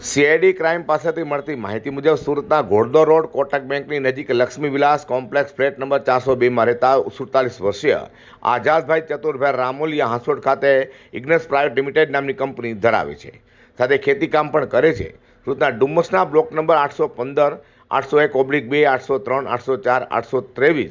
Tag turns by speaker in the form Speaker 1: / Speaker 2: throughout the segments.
Speaker 1: CID crime પાસેથી મળતી માહિતી મુજબ સુરતના ઘોડદો રોડ કોટક બેંકની નજીક લક્ષ્મી વિલાસ કોમ્પ્લેક્સ ફ્લેટ નંબર 402માં રહેતા 47 વર્ષીય આઝાદભાઈ ચતુરભાઈ રામોલિયા હાંસોડ ખાતે ઇગ્નેસ પ્રાઇવેટ લિમિટેડ નામની કંપની ધરાવે છે. સાથે ખેતીકામ પણ કરે છે. સુરતના ડુમ્મસના બ્લોક નંબર 815, 801/2, 803, 804, 823,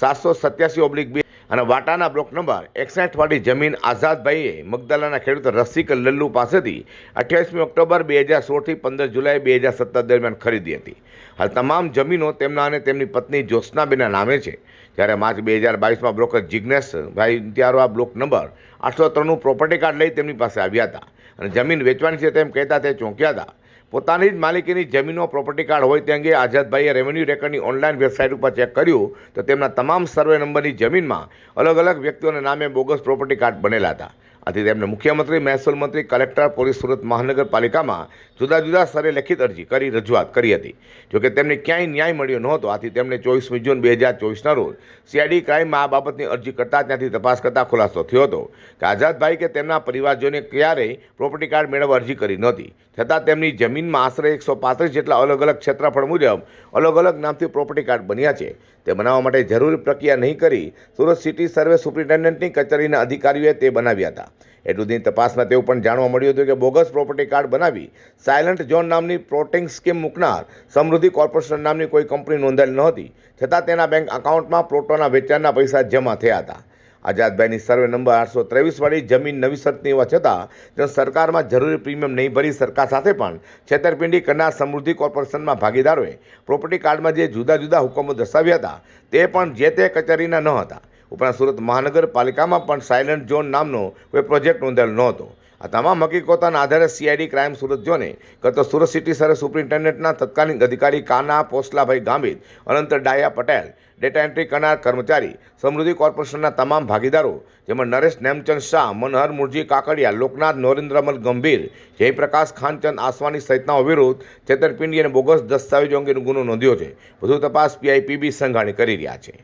Speaker 1: 787/2 અને વાટાના બ્લોક નંબર 61 વાળી જમીન આઝાદભાઈએ મગદલાના ખેડૂત રસિક લલ્લુ પાસેથી 28 ઓક્ટોબર 2016થી 15 જુલાઈ 2017 દરમિયાન ખરીદી હતી. હાલ તમામ જમીનો તેમના અને તેમની પત્ની જ્યોત્સનાબેનના નામે છે. જ્યારે માર્ચ 2022માં બ્રોકર જિજ્ઞેશભાઈ ત્યારો આ બ્લોક નંબર 803નું પ્રોપર્ટી કાર્ડ લઈ તેમની પાસે આવ્યા હતા અને જમીન વેચવાની છે તેમ કહેતા તે ચોંક્યા હતા. પોતાની જ માલિકીની જમીનો પ્રોપર્ટી કાર્ડ હોય તે અંગે આઝાદભાઈએ રેવન્યુ રેકર્ડની ઓનલાઈન વેબસાઇટ ઉપર ચેક કર્યું તો તેમના તમામ સર્વે નંબરની જમીનમાં અલગ અલગ વ્યક્તિઓના નામે બોગસ પ્રોપર્ટી કાર્ડ બનેલા હતા. આથી તેમને મુખ્યમંત્રી, મહેસૂલ મંત્રી, કલેક્ટર, પોલીસ, સુરત મહાનગરપાલિકામાં જુદા જુદા સ્તરે લેખિત અરજી કરી રજૂઆત કરી હતી. જોકે તેમને ક્યાંય ન્યાય મળ્યો નહોતો. આથી તેમણે 24 જૂન 2024ના રોજ સીઆઈડી ક્રાઇમમાં આ બાબતની અરજી કરતા ત્યાંથી તપાસ કરતા ખુલાસો થયો હતો કે આઝાદભાઈ કે તેમના પરિવારજનોએ ક્યારેય પ્રોપર્ટી કાર્ડ મેળવવા અરજી કરી નહોતી. છતાં તેમની જમીનમાં આશરે 135 જેટલા અલગ અલગ ક્ષેત્રફળ મુજબ અલગ અલગ નામથી પ્રોપર્ટી કાર્ડ બન્યા છે. તે બનાવવા માટે જરૂરી પ્રક્રિયા નહીં કરી સુરત સિટી સર્વે સુપ્રિન્ટેન્ડન્ટની કચેરીના અધિકારીઓએ તે બનાવ્યા હતા. એટલું દિન તપાસમાં તેવું પણ જાણવા મળ્યું હતું કે બોગસ પ્રોપર્ટી કાર્ડ બનાવી સાયલન્ટ ઝોન નામની પ્લોટિંગ સ્કીમ મૂકનાર સમૃદ્ધિ કોર્પોરેશન નામની કોઈ કંપની નોંધાયેલ નહોતી. છતાં તેના બેંક એકાઉન્ટમાં પ્લોટોના વેચાણના પૈસા જમા થયા હતા. આઝાદભાઈની સર્વે નંબર 823 વાળી જમીન નવી શરતની હોવા છતાં તેઓ સરકારમાં જરૂરી પ્રીમિયમ નહીં ભરી સરકાર સાથે પણ છેતરપિંડી કરનાર સમૃદ્ધિ કોર્પોરેશનમાં ભાગીદારોએ પ્રોપર્ટી કાર્ડમાં જે જુદા જુદા હુકમો દર્શાવ્યા હતા તે પણ જે તે કચેરીના ન હતા. ઉપરાંત સુરત મહાનગરપાલિકામાં પણ સાયલન્ટ ઝોન નામનો કોઈ પ્રોજેક્ટ નોંધાયેલો નહોતો. આ તમામ હકીકતોના આધારે સીઆઈડી ક્રાઇમ સુરત ઝોને ગત સુરત સિટી સર્વે સુપ્રિન્ટેન્ડન્ટના તત્કાલીન અધિકારી કાના પોસલાભાઈ ગામિત, અનંત ડાયા પટેલ, ડેટા એન્ટ્રી કરનાર કર્મચારી, સમૃદ્ધિ કોર્પોરેશનના તમામ ભાગીદારો જેમાં નરેશ નેમચંદ શાહ, મનહર મુરજી કાકડિયા, લોકનાથ નોરેન્દ્રમલ ગંભીર, જયપ્રકાશ ખાનચંદ આસવાની સહિતનાઓ વિરુદ્ધ છેતરપિંડી અને બોગસ દસ્તાવેજો અંગેનો ગુનો નોંધ્યો છે. વધુ તપાસ પીઆઈપીબી સંઘાણી કરી રહ્યા છે.